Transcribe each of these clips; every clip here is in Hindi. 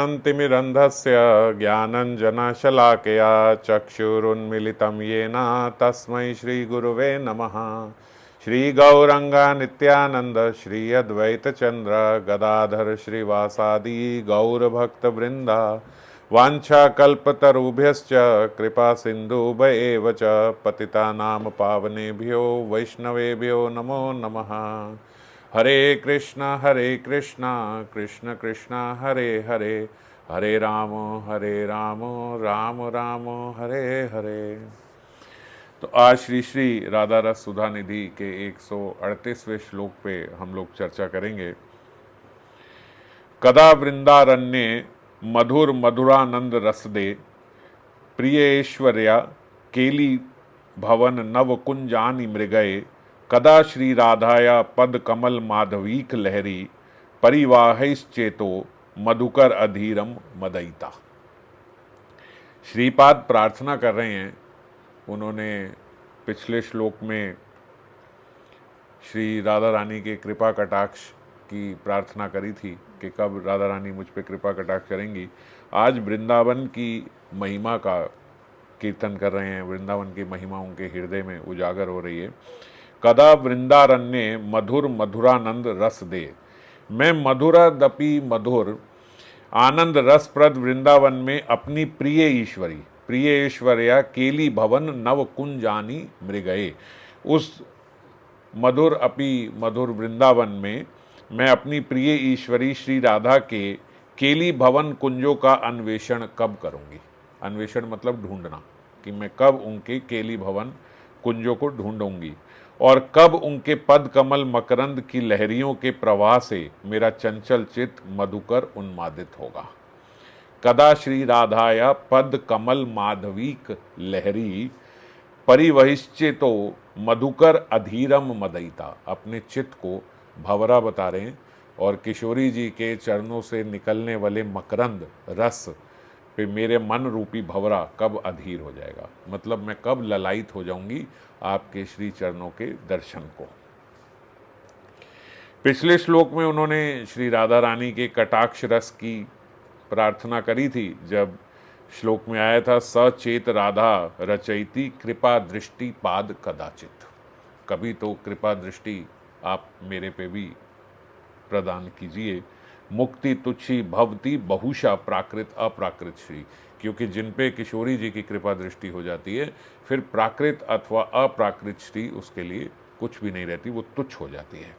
शान्तिमिरन्धस्य ज्ञानञ्जनशलाकया चक्षुरुन्मिलितं येन तस्मै श्रीगुरुवे नमः। श्रीगौरङ्गनित्यानन्द श्री अद्वैतचन्द्र गदाधर श्रीवासादि गौरभक्तवृन्द वाञ्छाकल्पतरुभ्यश्च कृपासिन्धुभ्य एव च पतितानां पावनेभ्यो वैष्णवेभ्यो नमो नमः। हरे कृष्णा कृष्ण कृष्णा हरे हरे, हरे राम राम राम हरे हरे। तो आज श्री श्री राधा रस सुधा निधि के 138वें श्लोक पे हम लोग चर्चा करेंगे। कदा वृंदारण्ये मधुर मधुरानंद रस दे, प्रिय ऐश्वर्या केली भवन नव कुंजानि मृगये, कदा श्री राधाया पद कमल माधवीक लहरी, परिवाहिश्चेतो मधुकर अधीरम मदयिता। श्रीपाद प्रार्थना कर रहे हैं। उन्होंने पिछले श्लोक में श्री राधा रानी के कृपा कटाक्ष की प्रार्थना करी थी कि कब राधा रानी मुझ पे कृपा कटाक्ष करेंगी। आज वृंदावन की महिमा का कीर्तन कर रहे हैं। वृंदावन की महिमा उनके हृदय में उजागर हो रही है। कदा वृंदारण्ये मधुर मधुरानंद रस दे, मैं मधुरादपि मधुर आनंद रसप्रद वृंदावन में अपनी प्रिय ईश्वरी, प्रिय ऐश्वर्या केली भवन नव कुंजानी मृगये, उस मधुर अपि मधुर वृंदावन में मैं अपनी प्रिय ईश्वरी श्री राधा के केली भवन कुंजों का अन्वेषण कब करूंगी। अन्वेषण मतलब ढूंढना, कि मैं कब उनके केली भवन कुंजों को ढूंढूंगी और कब उनके पद कमल मकरंद की लहरियों के प्रवाह से मेरा चंचल चित्त मधुकर उन्मादित होगा। कदा श्री राधाया पद कमल माधवीक लहरी, परिवहिश्चेतो मधुकर अधीरम मदयिता। अपने चित्त को भंवरा बता रहे हैं और किशोरी जी के चरणों से निकलने वाले मकरंद रस पे मेरे मन रूपी भंवरा कब अधीर हो जाएगा, मतलब मैं कब ललायित हो जाऊंगी आपके श्री चरणों के दर्शन को। पिछले श्लोक में उन्होंने श्री राधा रानी के कटाक्ष रस की प्रार्थना करी थी। जब श्लोक में आया था सचेत राधा रचयिति कृपा दृष्टि पाद कदाचित, कभी तो कृपा दृष्टि आप मेरे पे भी प्रदान कीजिए। मुक्ति तुच्छी भवती बहुशा प्राकृत अप्राकृत श्री, क्योंकि जिन पे किशोरी जी की कृपा दृष्टि हो जाती है फिर प्राकृत अथवा अप्राकृत श्री उसके लिए कुछ भी नहीं रहती, वो तुच्छ हो जाती है।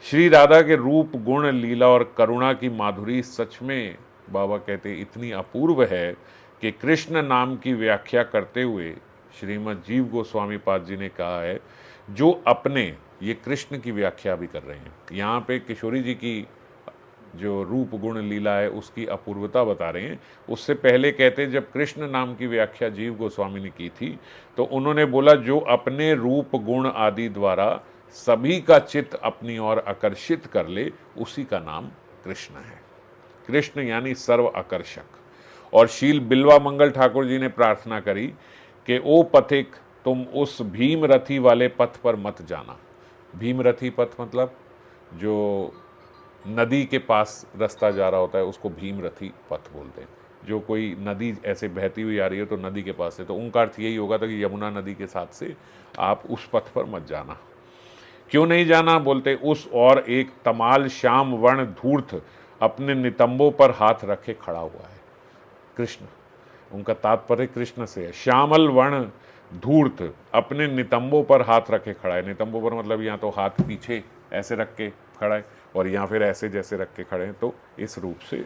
श्री राधा के रूप गुण लीला और करुणा की माधुरी सच में बाबा कहते इतनी अपूर्व है कि कृष्ण नाम की व्याख्या करते हुए श्रीमद् जीव गोस्वामी पाद जी ने कहा है, जो अपने, ये कृष्ण की व्याख्या भी कर रहे हैं यहाँ पे, किशोरी जी की जो रूप गुण लीला है उसकी अपूर्वता बता रहे हैं। उससे पहले कहते जब कृष्ण नाम की व्याख्या जीव गोस्वामी ने की थी तो उन्होंने बोला जो अपने रूप गुण आदि द्वारा सभी का चित्त अपनी ओर आकर्षित कर ले उसी का नाम कृष्ण है। कृष्ण यानी सर्व आकर्षक। और शील बिल्वा मंगल ठाकुर जी ने प्रार्थना करी कि ओ पथिक तुम उस भीमरथी वाले पथ पर मत जाना। भीमरथी पथ मतलब जो नदी के पास रास्ता जा रहा होता है उसको भीमरथी पथ बोलते हैं। जो कोई नदी ऐसे बहती हुई आ रही है तो नदी के पास है, तो उनका अर्थ यही होगा था कि यमुना नदी के साथ से आप उस पथ पर मत जाना। क्यों नहीं जाना बोलते, उस और एक तमाल श्याम वर्ण धूर्त अपने नितंबों पर हाथ रखे खड़ा हुआ है। कृष्ण, उनका तात्पर्य कृष्ण से है। श्यामल वर्ण धूर्त अपने नितंबों पर हाथ रखे खड़ा है। नितंबों पर मतलब यहाँ तो हाथ पीछे ऐसे रख के खड़ा है और यहाँ फिर ऐसे जैसे रख के खड़े हैं, तो इस रूप से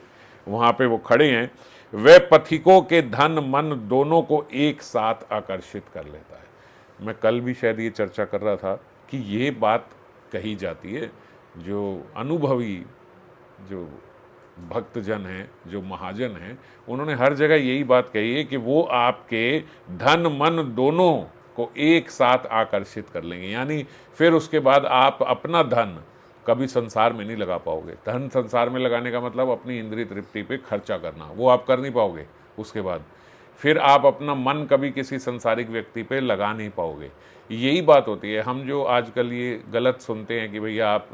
वहाँ पे वो खड़े हैं। वे पथिकों के धन मन दोनों को एक साथ आकर्षित कर लेता है। मैं कल भी शायद ये चर्चा कर रहा था कि ये बात कही जाती है, जो अनुभवी जो भक्तजन हैं, जो महाजन हैं, उन्होंने हर जगह यही बात कही है कि वो आपके धन मन दोनों को एक साथ आकर्षित कर लेंगे। यानी फिर उसके बाद आप अपना धन कभी संसार में नहीं लगा पाओगे। धन संसार में लगाने का मतलब अपनी इंद्रिय तृप्ति पे खर्चा करना, वो आप कर नहीं पाओगे उसके बाद, फिर आप अपना मन कभी किसी संसारिक व्यक्ति पे लगा नहीं पाओगे। यही बात होती है। हम जो आजकल ये गलत सुनते हैं कि भैया आप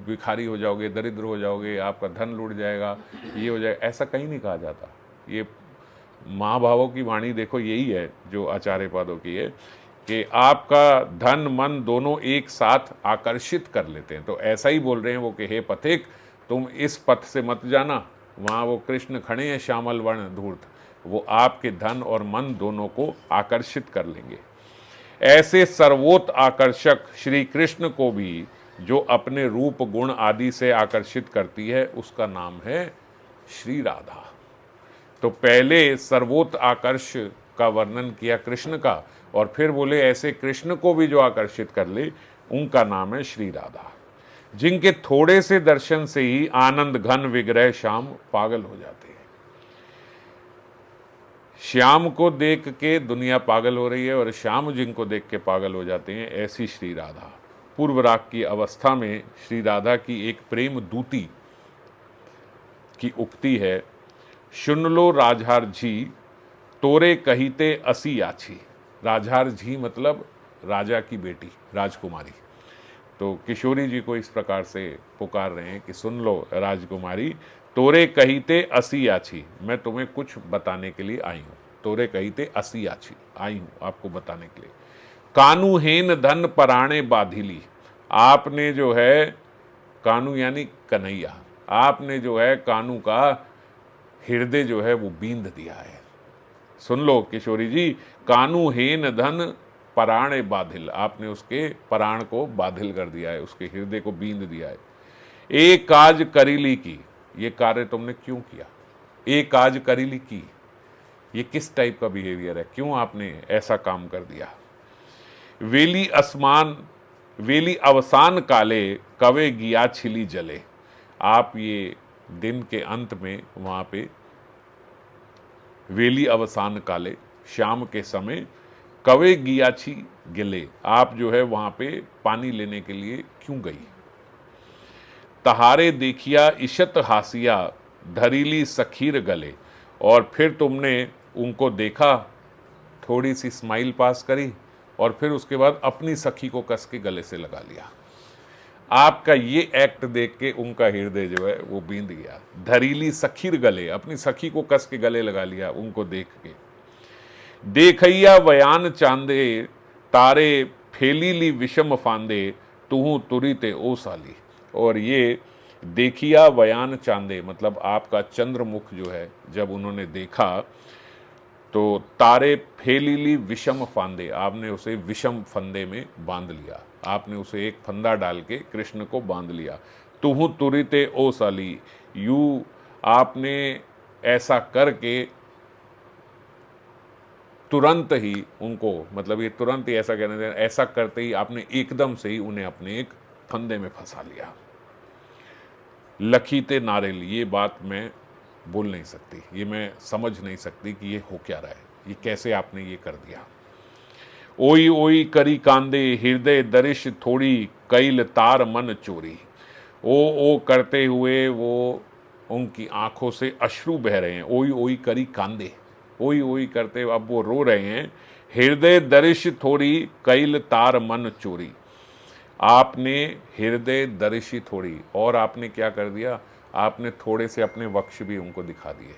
भिखारी हो जाओगे, दरिद्र हो जाओगे, आपका धन लूट जाएगा, ये हो जाएगा, ऐसा कहीं नहीं कहा जाता। ये महाभावों की वाणी देखो, यही है जो आचार्य पादों की है कि आपका धन मन दोनों एक साथ आकर्षित कर लेते हैं। तो ऐसा ही बोल रहे हैं वो कि हे पथिक, तुम इस पथ से मत जाना, वहाँ वो कृष्ण खड़े हैं श्यामल वर्ण धूर्त, वो आपके धन और मन दोनों को आकर्षित कर लेंगे। ऐसे सर्वोत आकर्षक श्री कृष्ण को भी जो अपने रूप गुण आदि से आकर्षित करती है, उसका नाम है श्री राधा। तो पहले सर्वोत आकर्ष का वर्णन किया कृष्ण का, और फिर बोले ऐसे कृष्ण को भी जो आकर्षित कर ले, उनका नाम है श्री राधा, जिनके थोड़े से दर्शन से ही आनंद घन विग्रह श्याम पागल हो जाते हैं। श्याम को देख के दुनिया पागल हो रही है, और श्याम जिनको देख के पागल हो जाते हैं, ऐसी श्री राधा। पूर्व राग की अवस्था में श्री राधा की एक प्रेम दूती की उक्ति है, सुन लो राजहार जी तोरे कहीते असी आछी। राजहार जी मतलब राजा की बेटी, राजकुमारी। तो किशोरी जी को इस प्रकार से पुकार रहे हैं कि सुन लो राजकुमारी, तोरे कहीते असी आछी, मैं तुम्हें कुछ बताने के लिए आई हूँ। तोरे कहीते असी आछी, आई हूँ आपको बताने के लिए। कानू हेन धन पराणे बाधिली, आपने जो है, कानू यानी कन्हैया, आपने जो है कानू का हृदय जो है वो बींध दिया है। सुन लो किशोरी जी, कानू हेन धन पराणे बाधिल, आपने उसके प्राण को बाधिल कर दिया है, उसके हृदय को बींध दिया है। एक काज करीली की, ये कार्य तुमने क्यों किया? एक काज करीली की, ये किस टाइप का बिहेवियर है, क्यों आपने ऐसा काम कर दिया? वेली अवसान काले कवे गिया छिली जले, आप ये दिन के अंत में वहाँ पे वेली अवसान काले, शाम के समय, कवे गियाछी गिले, आप जो है वहाँ पे पानी लेने के लिए क्यों गई? तहारे देखिया इशत हासिया धरीली सखीर गले, और फिर तुमने उनको देखा, थोड़ी सी स्माइल पास करी, और फिर उसके बाद अपनी सखी को कस के गले से लगा लिया। आपका ये एक्ट देख के उनका हृदय जो है वो बींद गया। धरीली सखीर गले, अपनी सखी को कस के गले लगा लिया उनको देख के। देखैया वयान चांदे तारे फेलीली विषम फांदे, तुहू तुरीते ओ साली, और ये देखिया वयान चांदे मतलब आपका चंद्रमुख जो है, जब उन्होंने देखा तो तारे फेलीली विषम फांदे, आपने उसे विषम फंदे में बांध लिया, आपने उसे एक फंदा डाल के कृष्ण को बांध लिया। तुहु तुरिते ओ साली, यू आपने ऐसा करके तुरंत ही उनको, मतलब ये तुरंत ही ऐसा कहने दें, ऐसा करते ही आपने एकदम से ही उन्हें अपने एक फंदे में फंसा लिया। लखीते नारेल, ये बात मैं बोल नहीं सकती, ये मैं समझ नहीं सकती कि ये हो क्या रहा है, ये कैसे आपने ये कर दिया। ओई ओई करी कांदे हृदय दरिश थोड़ी कैल तार मन चोरी, ओ करते हुए वो उनकी आंखों से अश्रु बह रहे हैं। ओई ओई करी कांदे, ओई ओई करते अब वो रो रहे हैं। हृदय दरिश थोड़ी कैल तार मन चोरी, आपने हृदय दरिशी थोड़ी, और आपने क्या कर दिया, आपने थोड़े से अपने वक्ष भी उनको दिखा दिए।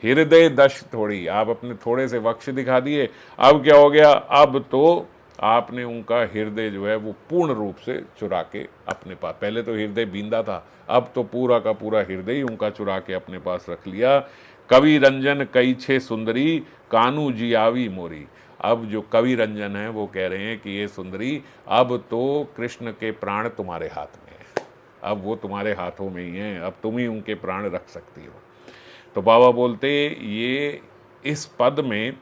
हृदय दश थोड़ी, आप अपने थोड़े से वक्ष दिखा दिए। अब क्या हो गया, अब तो आपने उनका हृदय जो है वो पूर्ण रूप से चुरा के अपने पास, पहले तो हृदय बींदा था, अब तो पूरा का पूरा हृदय ही उनका चुरा के अपने पास रख लिया। कवि रंजन कई छे सुंदरी कानू जियावी मोरी, अब जो कवि रंजन है वो कह रहे हैं कि ये सुंदरी, अब तो कृष्ण के प्राण तुम्हारे हाथ में है, अब वो तुम्हारे हाथों में ही हैं, अब तुम ही उनके प्राण रख सकती हो। तो बाबा बोलते ये इस पद में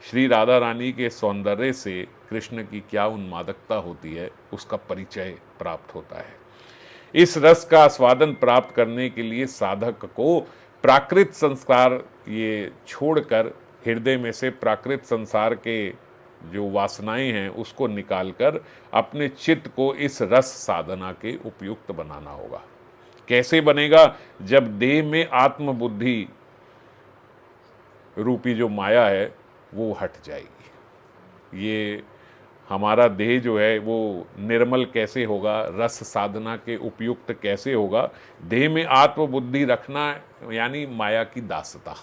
श्री राधा रानी के सौंदर्य से कृष्ण की क्या उन्मादकता होती है उसका परिचय प्राप्त होता है। इस रस का आस्वादन प्राप्त करने के लिए साधक को प्राकृत संस्कार ये छोड़कर हृदय में से प्राकृत संसार के जो वासनाएं हैं उसको निकालकर अपने चित्त को इस रस साधना के उपयुक्त बनाना होगा। कैसे बनेगा, जब देह में आत्मबुद्धि रूपी जो माया है वो हट जाएगी। ये हमारा देह जो है वो निर्मल कैसे होगा, रस साधना के उपयुक्त कैसे होगा, देह में आत्मबुद्धि रखना यानी माया की दासता।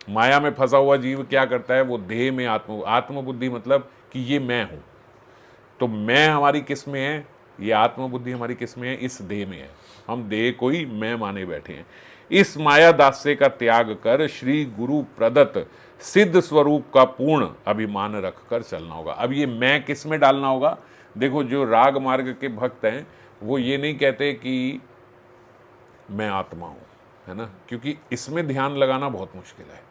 माया में फंसा हुआ जीव क्या करता है, वो देह में आत्मबुद्धि मतलब कि ये मैं हूं। तो मैं हमारी किस में है, ये आत्मबुद्धि हमारी किस में है, इस देह में है। हम देह को ही मैं माने बैठे हैं। इस माया दास्य का त्याग कर श्री गुरु प्रदत्त सिद्ध स्वरूप का पूर्ण अभिमान रखकर चलना होगा। अब ये मैं किस में डालना होगा, देखो जो राग मार्ग के भक्त हैं वो ये नहीं कहते कि मैं आत्मा हूं, है ना, क्योंकि इसमें ध्यान लगाना बहुत मुश्किल है।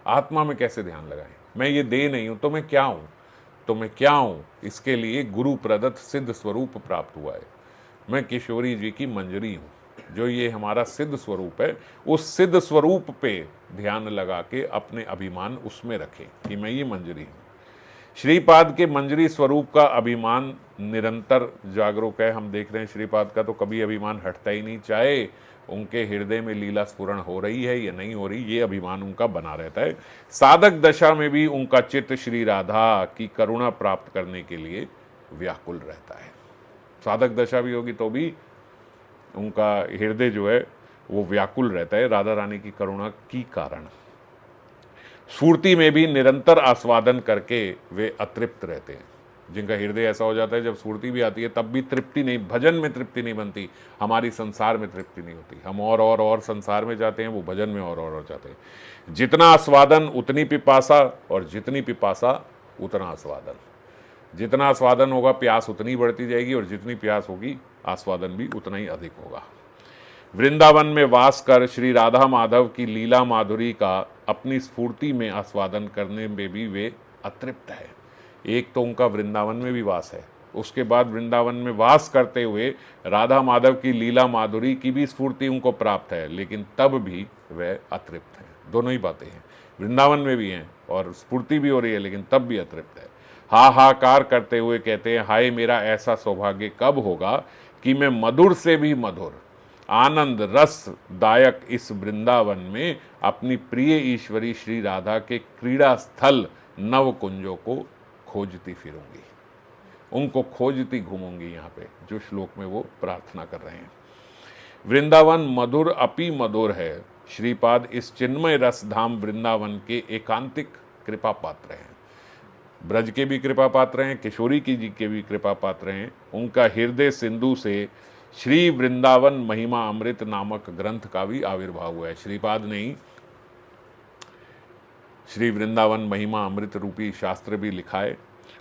आत्मा में कैसे ध्यान लगाएं, मैं ये देह नहीं हूं तो मैं क्या हूं, तो मैं क्या हूं, इसके लिए गुरु प्रदत्त सिद्ध स्वरूप प्राप्त हुआ है। मैं किशोरी जी की मंजरी हूं। जो ये हमारा सिद्ध स्वरूप है, उस सिद्ध स्वरूप पे ध्यान लगा के अपने अभिमान उसमें रखें कि मैं ये मंजरी हूं। श्रीपाद के मंजरी स्वरूप का अभिमान निरंतर जागरूक है। हम देख रहे हैं श्रीपाद का तो कभी अभिमान हटता ही नहीं, चाहे उनके हृदय में लीला स्फुरण हो रही है या नहीं हो रही, ये अभिमान उनका बना रहता है। साधक दशा में भी उनका चित्त श्री राधा की करुणा प्राप्त करने के लिए व्याकुल रहता है। साधक दशा भी होगी तो भी उनका हृदय जो है वो व्याकुल रहता है राधा रानी की करुणा की कारण। स्फूर्ति में भी निरंतर आस्वादन करके वे अतृप्त रहते हैं। जिनका हृदय ऐसा हो जाता है जब स्फूर्ति भी आती है तब भी तृप्ति नहीं, भजन में तृप्ति नहीं बनती, हमारी संसार में तृप्ति नहीं होती। हम और संसार में जाते हैं, वो भजन में और जाते हैं। जितना आस्वादन उतनी पिपासा, और जितनी पिपासा उतना आस्वादन। जितना आस्वादन होगा प्यास उतनी बढ़ती जाएगी, और जितनी प्यास होगी आस्वादन भी उतना ही अधिक होगा। वृंदावन में वास कर श्री राधा माधव की लीला माधुरी का अपनी स्फूर्ति में आस्वादन करने में भी वे अतृप्त है। एक तो उनका वृंदावन में भी वास है, उसके बाद वृंदावन में वास करते हुए राधा माधव की लीला माधुरी की भी स्फूर्ति उनको प्राप्त है, लेकिन तब भी वह अतृप्त है। दोनों ही बातें हैं, वृंदावन में भी हैं और स्फूर्ति भी हो रही है, लेकिन तब भी अतृप्त है। हाहाकार करते हुए कहते हैं, हाय मेरा ऐसा सौभाग्य कब होगा कि मैं मधुर से भी मधुर आनंद रस दायक इस वृंदावन में अपनी प्रिय ईश्वरी श्री राधा के क्रीड़ा स्थल नव कुंजों को खोजती फिरूंगी, उनको खोजती घूमूंगी। यहाँ पे जो श्लोक में वो प्रार्थना कर रहे हैं, वृंदावन मधुर अपि मधुर है। श्रीपाद इस चिन्मय रस धाम वृंदावन के एकांतिक कृपा पात्र हैं। ब्रज के भी कृपा पात्र हैं, किशोरी की जी के भी कृपा पात्र हैं। उनका हृदय सिंधु से श्री वृंदावन महिमा अमृत नामक ग्रंथ का भी आविर्भाव हुआ है। श्रीपाद ने ही श्री वृंदावन महिमा अमृत रूपी शास्त्र भी लिखा है।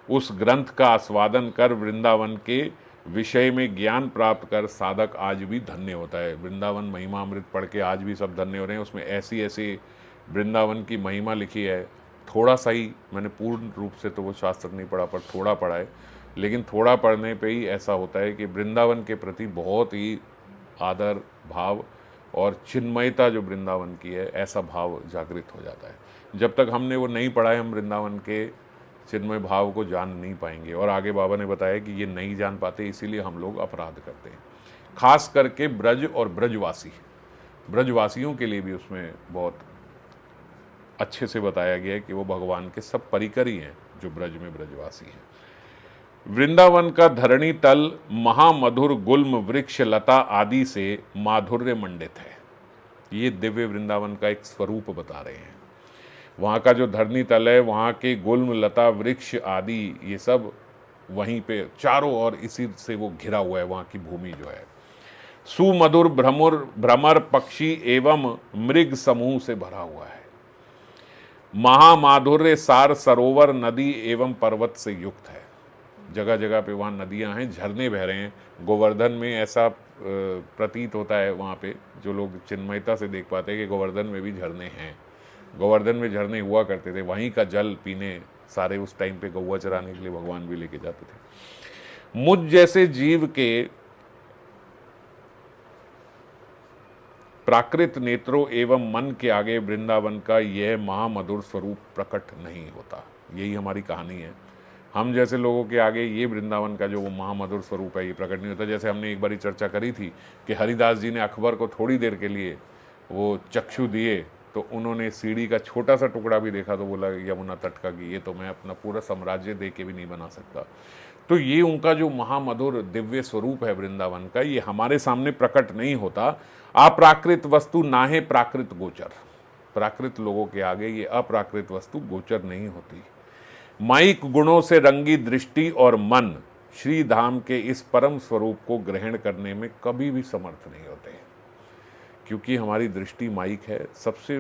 उस ग्रंथ का आस्वादन कर वृंदावन के विषय में ज्ञान प्राप्त कर साधक आज भी धन्य होता है। वृंदावन महिमा अमृत पढ़ के आज भी सब धन्य हो रहे हैं। उसमें ऐसी ऐसी वृंदावन की महिमा लिखी है। थोड़ा सा ही, मैंने पूर्ण रूप से तो वो शास्त्र नहीं पढ़ा, पर थोड़ा पढ़ा है, लेकिन थोड़ा पढ़ने पे ही ऐसा होता है कि वृंदावन के प्रति बहुत ही आदर भाव और चिन्मयता जो वृंदावन की है, ऐसा भाव जागृत हो जाता है। जब तक हमने वो नहीं पढ़ा है, हम वृंदावन के चिन्मय भाव को जान नहीं पाएंगे। और आगे बाबा ने बताया कि ये नहीं जान पाते, इसीलिए हम लोग अपराध करते हैं। खास करके ब्रज और ब्रजवासी, ब्रजवासियों के लिए भी उसमें बहुत अच्छे से बताया गया है कि वो भगवान के सब परिकर ही हैं जो ब्रज में ब्रजवासी हैं। वृंदावन का धरणी तल महामधुर गुल्म वृक्ष लता आदि से माधुर्य मंडित है। ये दिव्य वृंदावन का एक स्वरूप बता रहे हैं। वहाँ का जो धरणी तल है, वहाँ के गुल्म लता वृक्ष आदि ये सब वहीं पे चारों ओर इसी से वो घिरा हुआ है। वहाँ की भूमि जो है सुमधुर भ्रमर पक्षी एवं मृग समूह से भरा हुआ है। महामाधुर्य सार सरोवर नदी एवं पर्वत से युक्त है। जगह जगह पे वहाँ नदियाँ हैं, झरने बह रहे हैं। गोवर्धन में ऐसा प्रतीत होता है, वहाँ पे जो लोग चिन्मयता से देख पाते हैं कि गोवर्धन में भी झरने हैं। गोवर्धन में झरने हुआ करते थे, वहीं का जल पीने सारे उस टाइम पे गौवा चराने के लिए भगवान भी लेके जाते थे। मुझ जैसे जीव के प्राकृत नेत्रों एवं मन के आगे वृंदावन का यह महामधुर स्वरूप प्रकट नहीं होता। यही हमारी कहानी है। हम जैसे लोगों के आगे ये वृंदावन का जो वो महामधुर स्वरूप है ये प्रकट नहीं होता। जैसे हमने एक बारी चर्चा करी थी कि हरिदास जी ने अकबर को थोड़ी देर के लिए वो चक्षु दिए तो उन्होंने सीढ़ी का छोटा सा टुकड़ा भी देखा तो बोला यमुना तट का कि ये तो मैं अपना पूरा साम्राज्य दे के भी नहीं बना सकता। तो ये उनका जो महामधुर दिव्य स्वरूप है वृंदावन का, ये हमारे सामने प्रकट नहीं होता। अप्राकृत वस्तु नाहे प्राकृत गोचर, प्राकृत लोगों के आगे ये अप्राकृत वस्तु गोचर नहीं होती। माइक गुणों से रंगी दृष्टि और मन श्री धाम के इस परम स्वरूप को ग्रहण करने में कभी भी समर्थ नहीं होते, क्योंकि हमारी दृष्टि माइक है। सबसे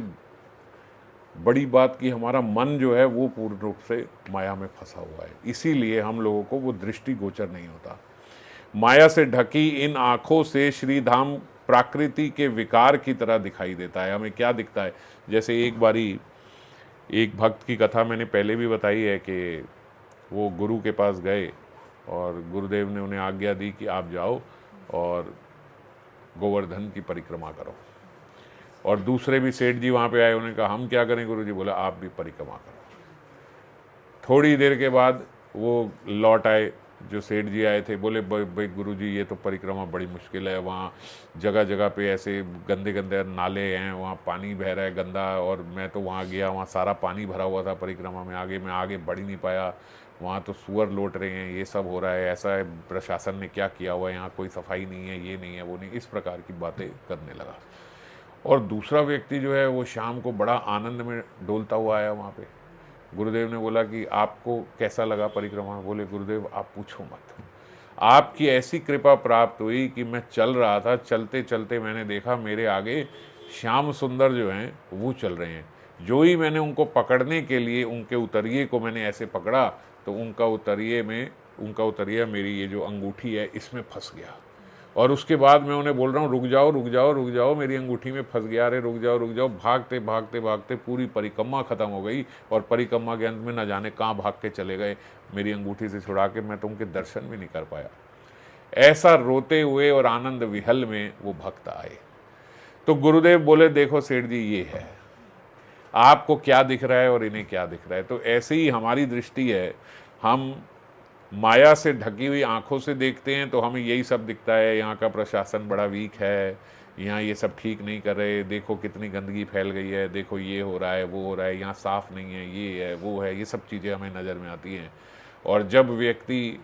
बड़ी बात कि हमारा मन जो है वो पूर्ण रूप से माया में फंसा हुआ है, इसीलिए हम लोगों को वो दृष्टि गोचर नहीं होता। माया से ढकी इन आँखों से श्री धाम प्रकृति के विकार की तरह दिखाई देता है। हमें क्या दिखता है, जैसे एक बारी एक भक्त की कथा मैंने पहले भी बताई है कि वो गुरु के पास गए और गुरुदेव ने उन्हें आज्ञा दी कि आप जाओ और गोवर्धन की परिक्रमा करो। और दूसरे भी सेठ जी वहाँ पे आए, उन्होंने कहा हम क्या करें गुरु जी? बोला आप भी परिक्रमा करो। थोड़ी देर के बाद वो लौट आए, जो सेठ जी आए थे, बोले भाई गुरु जी ये तो परिक्रमा बड़ी मुश्किल है, वहाँ जगह जगह पे ऐसे गंदे गंदे नाले हैं, वहाँ पानी बह रहा है गंदा, और मैं तो वहाँ गया, वहाँ सारा पानी भरा हुआ था परिक्रमा में, मैं आगे बढ़ ही नहीं पाया, वहाँ तो सुअर लौट रहे हैं, ये सब हो रहा है, ऐसा है, प्रशासन ने क्या किया हुआ है, यहाँ कोई सफाई नहीं है, ये नहीं है, वो नहीं, इस प्रकार की बातें करने लगा। और दूसरा व्यक्ति जो है वो शाम को बड़ा आनंद में डोलता हुआ आया वहाँ पे। गुरुदेव ने बोला कि आपको कैसा लगा परिक्रमा? बोले गुरुदेव आप पूछो मत, आपकी ऐसी कृपा प्राप्त हुई कि मैं चल रहा था, चलते चलते मैंने देखा मेरे आगे श्याम सुंदर जो हैं वो चल रहे हैं। जो ही मैंने उनको पकड़ने के लिए उनके उतरिये को मैंने ऐसे पकड़ा तो उनका उतरिया मेरी ये जो अंगूठी है इसमें फंस गया। और उसके बाद मैं उन्हें बोल रहा हूँ रुक जाओ रुक जाओ रुक जाओ, मेरी अंगूठी में फंस गया, अरे रुक जाओ रुक जाओ। भागते भागते भागते पूरी परिक्रमा ख़त्म हो गई और परिक्रमा के अंत में न जाने कहाँ भाग के चले गए, मेरी अंगूठी से छुड़ा के, मैं तो उनके दर्शन भी नहीं कर पाया। ऐसा रोते हुए और आनंद विहल में वो भक्त आए। तो गुरुदेव बोले देखो सेठ जी ये है, आपको क्या दिख रहा है और इन्हें क्या दिख रहा है। तो ऐसे ही हमारी दृष्टि है, हम माया से ढकी हुई आंखों से देखते हैं तो हमें यही सब दिखता है, यहाँ का प्रशासन बड़ा वीक है, यहाँ ये सब ठीक नहीं कर रहे, देखो कितनी गंदगी फैल गई है, देखो ये हो रहा है वो हो रहा है, यहाँ साफ़ नहीं है, ये है वो है, ये सब चीज़ें हमें नज़र में आती हैं। और जब व्यक्ति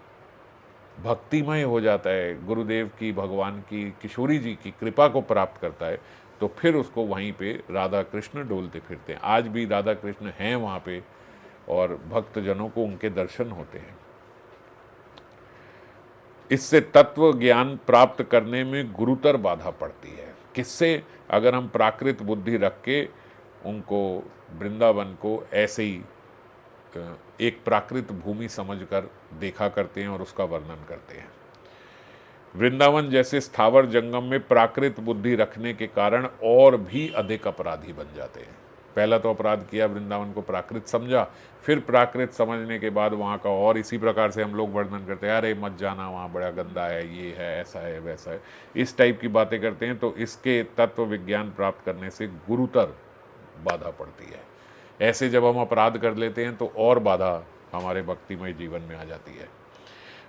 भक्तिमय हो जाता है, गुरुदेव की, भगवान की, किशोरी जी की कृपा को प्राप्त करता है, तो फिर उसको वहीं पे राधा कृष्ण डोलते फिरते हैं। आज भी राधा कृष्ण हैं वहाँ पे और भक्तजनों को उनके दर्शन होते हैं। इससे तत्व ज्ञान प्राप्त करने में गुरुतर बाधा पड़ती है। किससे? अगर हम प्राकृत बुद्धि रख के उनको, वृंदावन को ऐसे ही एक प्राकृत भूमि समझकर देखा करते हैं और उसका वर्णन करते हैं। वृंदावन जैसे स्थावर जंगम में प्राकृत बुद्धि रखने के कारण और भी अधिक अपराधी बन जाते हैं। पहला तो अपराध किया, वृंदावन को प्राकृत समझा, फिर प्राकृत समझने के बाद वहाँ का और इसी प्रकार से हम लोग वर्णन करते हैं, अरे मत जाना वहाँ बड़ा गंदा है, ये है, ऐसा है वैसा है, इस टाइप की बातें करते हैं। तो इसके तत्व विज्ञान प्राप्त करने से गुरुतर बाधा पड़ती है। ऐसे जब हम अपराध कर लेते हैं तो और बाधा हमारे भक्तिमय जीवन में आ जाती है।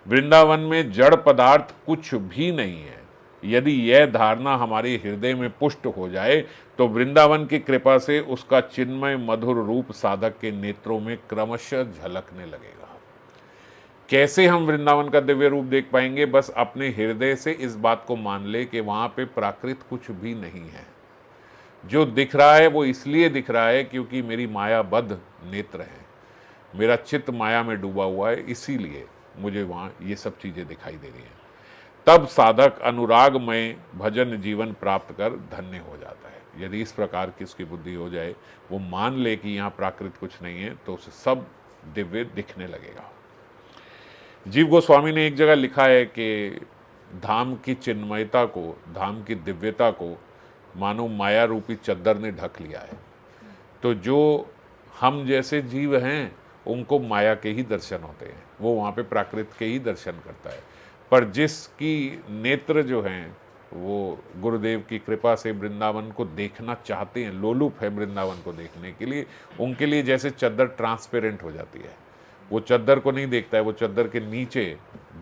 वृंदावन में जड़ पदार्थ कुछ भी नहीं है, यदि यह धारणा हमारे हृदय में पुष्ट हो जाए तो वृंदावन की कृपा से उसका चिन्मय मधुर रूप साधक के नेत्रों में क्रमशः झलकने लगेगा। कैसे हम वृंदावन का दिव्य रूप देख पाएंगे? बस अपने हृदय से इस बात को मान ले कि वहाँ पे प्राकृत कुछ भी नहीं है। जो दिख रहा है वो इसलिए दिख रहा है क्योंकि मेरी मायाबद्ध नेत्र हैं, मेरा चित्त माया में डूबा हुआ है, इसीलिए मुझे वहाँ ये सब चीज़ें दिखाई दे रही हैं। तब साधक अनुरागमय भजन जीवन प्राप्त कर धन्य हो जाता है। यदि इस प्रकार की उसकी बुद्धि हो जाए, वो मान ले कि यहाँ प्राकृत कुछ नहीं है, तो उसे सब दिव्य दिखने लगेगा। जीव गोस्वामी ने एक जगह लिखा है कि धाम की चिन्मयता को, धाम की दिव्यता को मानो माया रूपी चद्दर ने ढक लिया है। तो जो हम जैसे जीव हैं उनको माया के ही दर्शन होते हैं, वो वहाँ पे प्राकृत के ही दर्शन करता है। पर जिसकी नेत्र जो हैं वो गुरुदेव की कृपा से वृंदावन को देखना चाहते हैं, लोलुप है वृंदावन को देखने के लिए, उनके लिए जैसे चद्दर ट्रांसपेरेंट हो जाती है, वो चद्दर को नहीं देखता है, वो चद्दर के नीचे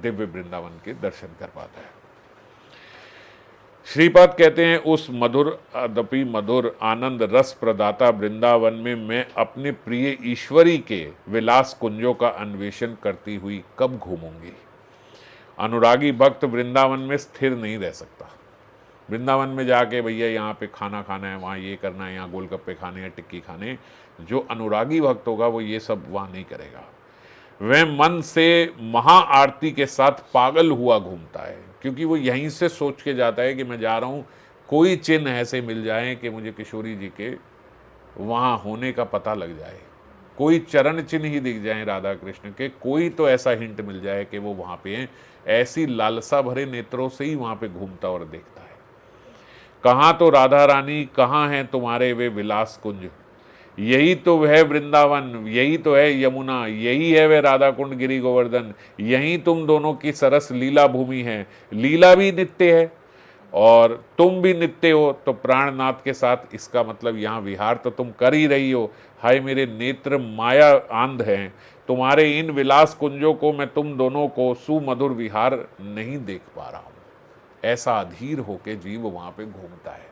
दिव्य वृंदावन के दर्शन कर पाता है। श्रीपाद कहते हैं, उस मधुर अदपि मधुर आनंद रस प्रदाता वृंदावन में मैं अपने प्रिय ईश्वरी के विलास कुंजों का अन्वेषण करती हुई कब घूमूंगी। अनुरागी भक्त वृंदावन में स्थिर नहीं रह सकता। वृंदावन में जाके भैया यहाँ पे खाना खाना है, वहाँ ये करना है, यहाँ गोलगप्पे खाने हैं, टिक्की खाने। जो अनुरागी भक्त होगा वो ये सब वहाँ नहीं करेगा। वह मन से महा आरती के साथ पागल हुआ घूमता है, क्योंकि वो यहीं से सोच के जाता है कि मैं जा रहा हूँ, कोई चिन्ह ऐसे मिल जाए कि मुझे किशोरी जी के वहाँ होने का पता लग जाए, कोई चरण चिन्ह ही दिख जाए राधा कृष्ण के, कोई तो ऐसा हिंट मिल जाए कि वो वहाँ पे हैं। ऐसी लालसा भरे नेत्रों से ही वहाँ पे घूमता और देखता है। कहाँ तो राधा रानी, कहाँ हैं तुम्हारे वे विलास कुंज, यही तो है वृंदावन, यही तो है यमुना, यही है वह राधा कुंड गिरी गोवर्धन, यही तुम दोनों की सरस लीला भूमि है। लीला भी नित्य है और तुम भी नित्य हो, तो प्राणनाथ के साथ इसका मतलब यहाँ विहार तो तुम कर ही रही हो। हाय मेरे नेत्र माया आंध हैं, तुम्हारे इन विलास कुंजों को मैं तुम दोनों को सुमधुर विहार नहीं देख पा रहा हूँ। ऐसा अधीर होके जीव वहाँ पे घूमता है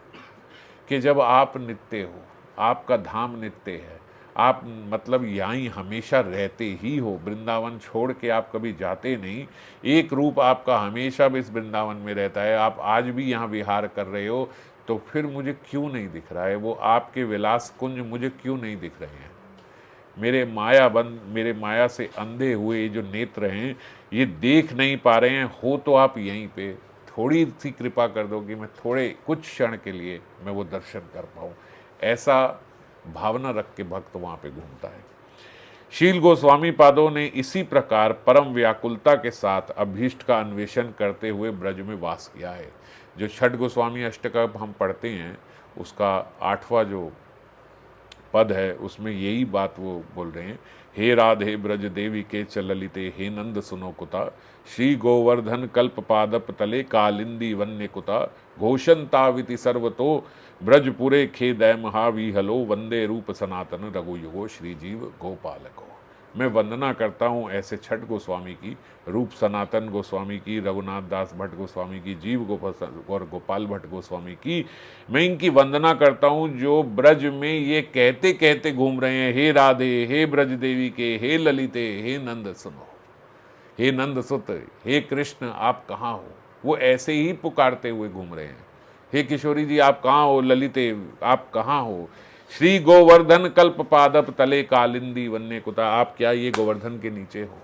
कि जब आप नित्य हो, आपका धाम नित्य है, आप मतलब यहाँ हमेशा रहते ही हो, वृंदावन छोड़ के आप कभी जाते नहीं, एक रूप आपका हमेशा भी इस वृंदावन में रहता है, आप आज भी यहाँ विहार कर रहे हो, तो फिर मुझे क्यों नहीं दिख रहा है वो आपके विलास कुंज, मुझे क्यों नहीं दिख रहे हैं। मेरे माया से अंधे हुए जो नेत्र हैं ये देख नहीं पा रहे हैं। हो तो आप यहीं पे थोड़ी सी कृपा कर दो कि मैं थोड़े कुछ क्षण के लिए मैं वो दर्शन कर पाऊँ। ऐसा भावना रख के भक्त वहाँ पे घूमता है। शील गोस्वामी पादों ने इसी प्रकार परम व्याकुलता के साथ अभीष्ट का अन्वेषण करते हुए ब्रज में वास किया है। जो छठ गोस्वामी अष्टक हम पढ़ते हैं उसका 8वां जो पद है उसमें यही बात वो बोल रहे हैं। हे राधे ब्रज देवी के चललिते, हे नंद सुनो कुता, श्री गोवर्धन कल्प पादप तले कालिंदी वन्य कुता, घोषंताविति सर्वतो ब्रजपुरे खेदय महाविहलो, वंदे रूप सनातन रघुयुगो श्री जीव गोपालको। मैं वंदना करता हूँ ऐसे छठ गोस्वामी की, रूप सनातन गोस्वामी की, रघुनाथ दास भट्ट गोस्वामी की, जीव और गोपाल भट्ट गोस्वामी की। मैं इनकी वंदना करता हूँ जो ब्रज में ये कहते कहते घूम रहे हैं, हे राधे, हे ब्रज देवी के, हे ललिते, हे नंद सुनो, हे नंद सुत, हे कृष्ण आप कहाँ हो। वो ऐसे ही पुकारते हुए घूम रहे हैं, हे किशोरी जी आप कहाँ हो, ललिते आप कहाँ हो। श्री गोवर्धन कल्प पादप तले कालिंदी वन्य कुता, आप क्या ये गोवर्धन के नीचे हो,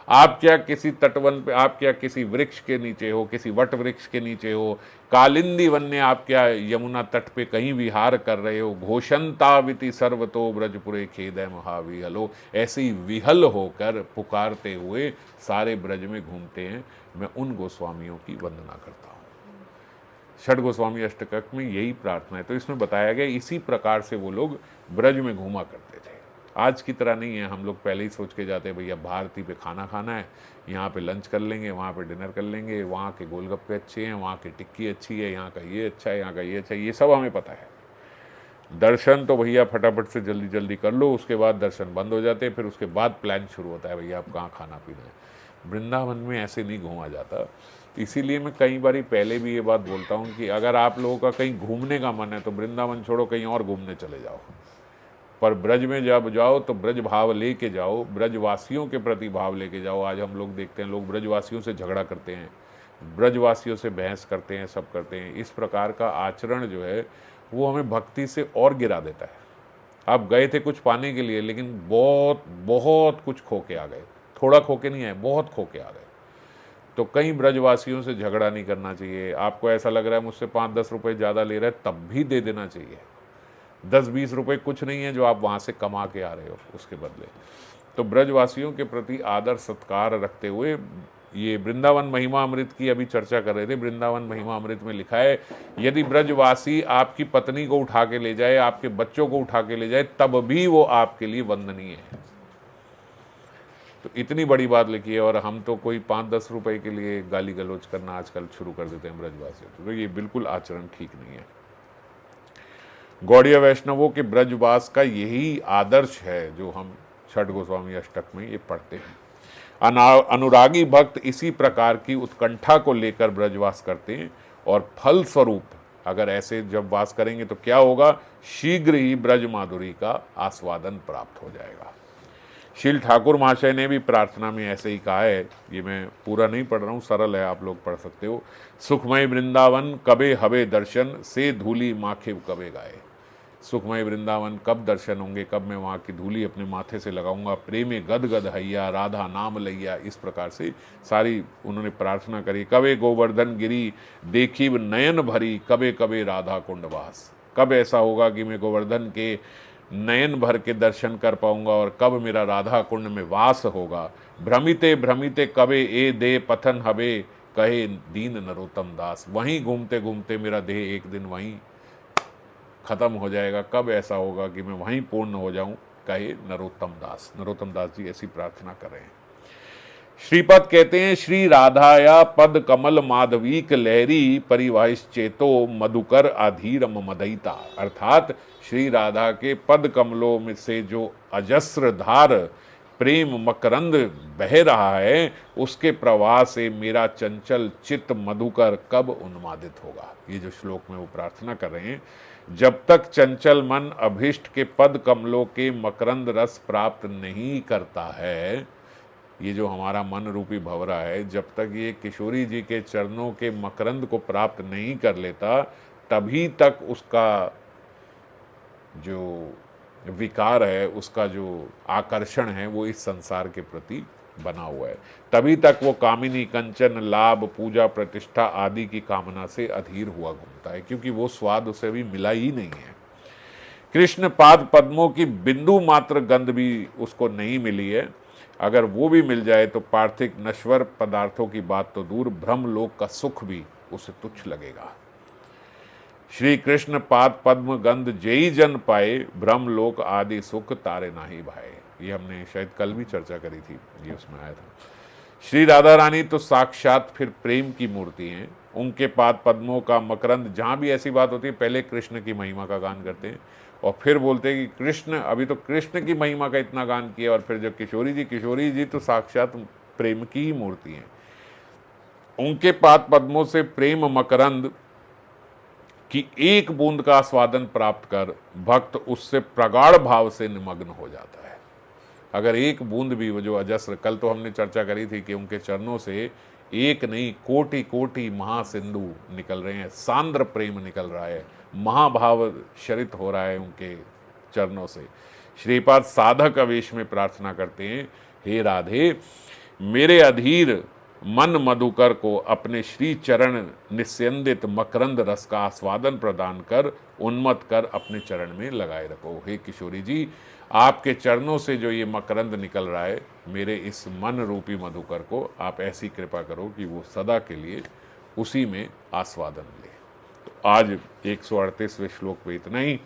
आप क्या किसी तटवन पे, आप क्या किसी वृक्ष के नीचे हो, किसी वट वृक्ष के नीचे हो, कालिंदी वन्य आप क्या यमुना तट पे कहीं विहार कर रहे हो। घोषंताविति सर्वतो ब्रजपुरे खेदय महाविहलो, ऐसे ही विहल होकर पुकारते हुए सारे ब्रज में घूमते हैं। मैं उन गोस्वामियों की वंदना करता हूँ। छठ गोस्वामी अष्टक में यही प्रार्थना है। तो इसमें बताया गया इसी प्रकार से वो लोग ब्रज में घूमा करते थे। आज की तरह नहीं है, हम लोग पहले ही सोच के जाते हैं भैया भारती पे खाना खाना है, यहाँ पे लंच कर लेंगे, वहाँ पे डिनर कर लेंगे, वहाँ के गोलगप्पे अच्छे हैं, वहाँ की टिक्की अच्छी है, यहाँ का ये अच्छा है, यहाँ का ये अच्छा है, ये सब हमें पता है। दर्शन तो भैया फटाफट से जल्दी जल्दी कर लो, उसके बाद दर्शन बंद हो जाते हैं, फिर उसके बाद प्लान शुरू होता है भैया आप कहाँ खाना पीना है। वृंदावन में ऐसे नहीं घूमा जाता। इसीलिए मैं कई बार पहले भी ये बात बोलता हूँ कि अगर आप लोगों का कहीं घूमने का मन है तो वृंदावन छोड़ो कहीं और घूमने चले जाओ, पर ब्रज में जब जाओ तो ब्रज भाव लेके जाओ, ब्रजवासियों के प्रति भाव लेके जाओ। आज हम लोग देखते हैं लोग ब्रजवासियों से झगड़ा करते हैं, ब्रजवासियों से बहस करते हैं, सब करते हैं। इस प्रकार का आचरण जो है वो हमें भक्ति से और गिरा देता है। आप गए थे कुछ पाने के लिए, लेकिन बहुत बहुत कुछ खो के आ गए, थोड़ा खो के नहीं आए, बहुत खो के आ गए। तो कई ब्रजवासियों से झगड़ा नहीं करना चाहिए। आपको ऐसा लग रहा है मुझसे 5-10 रुपये ज़्यादा ले रहा है, तब भी दे देना चाहिए। 10-20 रुपये कुछ नहीं है जो आप वहाँ से कमा के आ रहे हो उसके बदले। तो ब्रजवासियों के प्रति आदर सत्कार रखते हुए, ये वृंदावन महिमा अमृत की अभी चर्चा कर रहे थे। वृंदावन महिमा अमृत में लिखा है यदि ब्रजवासी आपकी पत्नी को उठा के ले जाए, आपके बच्चों को उठा के ले जाए, तब भी वो आपके लिए वंदनीय है। तो इतनी बड़ी बात लिखी है, और हम तो कोई 5-10 रुपए के लिए गाली गलौज करना आजकल शुरू कर देते हैं ब्रजवासियों। तो ये बिल्कुल आचरण ठीक नहीं है। गौड़ीय वैष्णवों के ब्रजवास का यही आदर्श है जो हम छठ गोस्वामी अष्टक में ये पढ़ते हैं। अनुरागी भक्त इसी प्रकार की उत्कंठा को लेकर ब्रजवास करते हैं और फल स्वरूप अगर ऐसे जब वास करेंगे तो क्या होगा, शीघ्र ही ब्रज माधुरी का आस्वादन प्राप्त हो जाएगा। शील ठाकुर महाशय ने भी प्रार्थना में ऐसे ही कहा है, ये मैं पूरा नहीं पढ़ रहा हूँ, सरल है, आप लोग पढ़ सकते हो। सुखमय वृंदावन कबे हवे दर्शन, से धूली माखिव कबे गाए। सुखमय वृंदावन कब दर्शन होंगे, कब मैं वहाँ की धूली अपने माथे से लगाऊंगा। प्रेमे गद गद हैया, राधा नाम लैया, इस प्रकार से सारी उन्होंने प्रार्थना करी। कबे गोवर्धन गिरी देखी नयन भरी, कबे कबे राधा कुंडवास। कब ऐसा होगा कि मैं गोवर्धन के नयन भर के दर्शन कर पाऊंगा और कब मेरा राधा कुंड में वास होगा। भ्रमिते भ्रमिते कबे ए दे पथन हबे, कहे दीन नरोत्तम दास। वहीं घूमते घूमते मेरा देह एक दिन वहीं खत्म हो जाएगा। कब ऐसा होगा कि मैं वहीं पूर्ण हो जाऊं, कहे नरोत्तम दास। नरोत्तम दास जी ऐसी प्रार्थना कर रहे हैं। श्रीपद कहते हैं, श्री राधाया पद कमल माधवीक लहरी, परिवाहिश्चेतो मधुकर अधीर मदयिता। अर्थात श्री राधा के पद कमलों में से जो अजस्र धार प्रेम मकरंद बह रहा है, उसके प्रवाह से मेरा चंचल चित्त मधुकर कब उन्मादित होगा। ये जो श्लोक में वो प्रार्थना कर रहे हैं, जब तक चंचल मन अभिष्ट के पद कमलों के मकरंद रस प्राप्त नहीं करता है, ये जो हमारा मन रूपी भंवरा है, जब तक ये किशोरी जी के चरणों के मकरंद को प्राप्त नहीं कर लेता, तभी तक उसका जो विकार है, उसका जो आकर्षण है, वो इस संसार के प्रति बना हुआ है। तभी तक वो कामिनी कंचन लाभ पूजा प्रतिष्ठा आदि की कामना से अधीर हुआ घूमता है, क्योंकि वो स्वाद उसे भी मिला ही नहीं है। कृष्ण पाद पद्मों की बिंदु मात्र गंध भी उसको नहीं मिली है। अगर वो भी मिल जाए तो पार्थिव नश्वर पदार्थों की बात तो दूर, ब्रह्मलोक का सुख भी उसे तुच्छ लगेगा। श्री कृष्ण पाद पद्म गंध जेई जन पाए, ब्रह्मलोक आदि सुख तारे नाही भाए। ये हमने शायद कल भी चर्चा करी थी, ये उसमें आया था। श्री राधा रानी तो साक्षात फिर प्रेम की मूर्ति हैं। उनके पाद पद्मों का मकरंद, जहाँ भी ऐसी बात होती है पहले कृष्ण की महिमा का गान करते हैं और फिर बोलते हैं कि कृष्ण, अभी तो कृष्ण की महिमा का इतना गान किया, और फिर जब किशोरी जी तो साक्षात प्रेम की ही मूर्ति हैं। उनके पाद पद्मों से प्रेम मकरंद कि एक बूंद का आस्वादन प्राप्त कर भक्त उससे प्रगाढ़ भाव से निमग्न हो जाता है। अगर एक बूंद भी, वो जो अजस्र, कल तो हमने चर्चा करी थी कि उनके चरणों से एक नहीं कोटि कोटि महासिंधु निकल रहे हैं, सांद्र प्रेम निकल रहा है, महाभाव शरित हो रहा है उनके चरणों से। श्रीपाद साधक आवेश में प्रार्थना करते हैं, हे राधे, मेरे अधीर मन मधुकर को अपने श्री चरण निस्यंदित मकरंद रस का आस्वादन प्रदान कर उन्मत्त कर अपने चरण में लगाए रखो। हे किशोरी जी, आपके चरणों से जो ये मकरंद निकल रहा है, मेरे इस मन रूपी मधुकर को आप ऐसी कृपा करो कि वो सदा के लिए उसी में आस्वादन ले। तो आज 138वें श्लोक में इतना ही।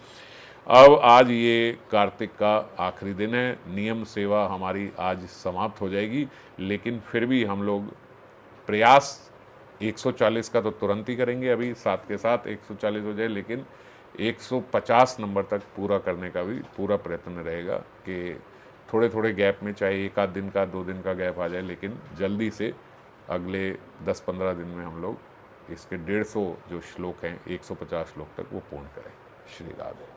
अब आज ये कार्तिक का आखिरी दिन है, नियम सेवा हमारी आज समाप्त हो जाएगी, लेकिन फिर भी हम लोग प्रयास 140 का तो तुरंत ही करेंगे, अभी साथ के साथ 140 हो जाए, लेकिन 150 नंबर तक पूरा करने का भी पूरा प्रयत्न रहेगा कि थोड़े थोड़े गैप में, चाहे एक आध दिन का 2 दिन का गैप आ जाए, लेकिन जल्दी से अगले 10-15 दिन में हम लोग इसके 150 जो श्लोक हैं, 150 श्लोक तक वो पूर्ण करें। श्री राधे।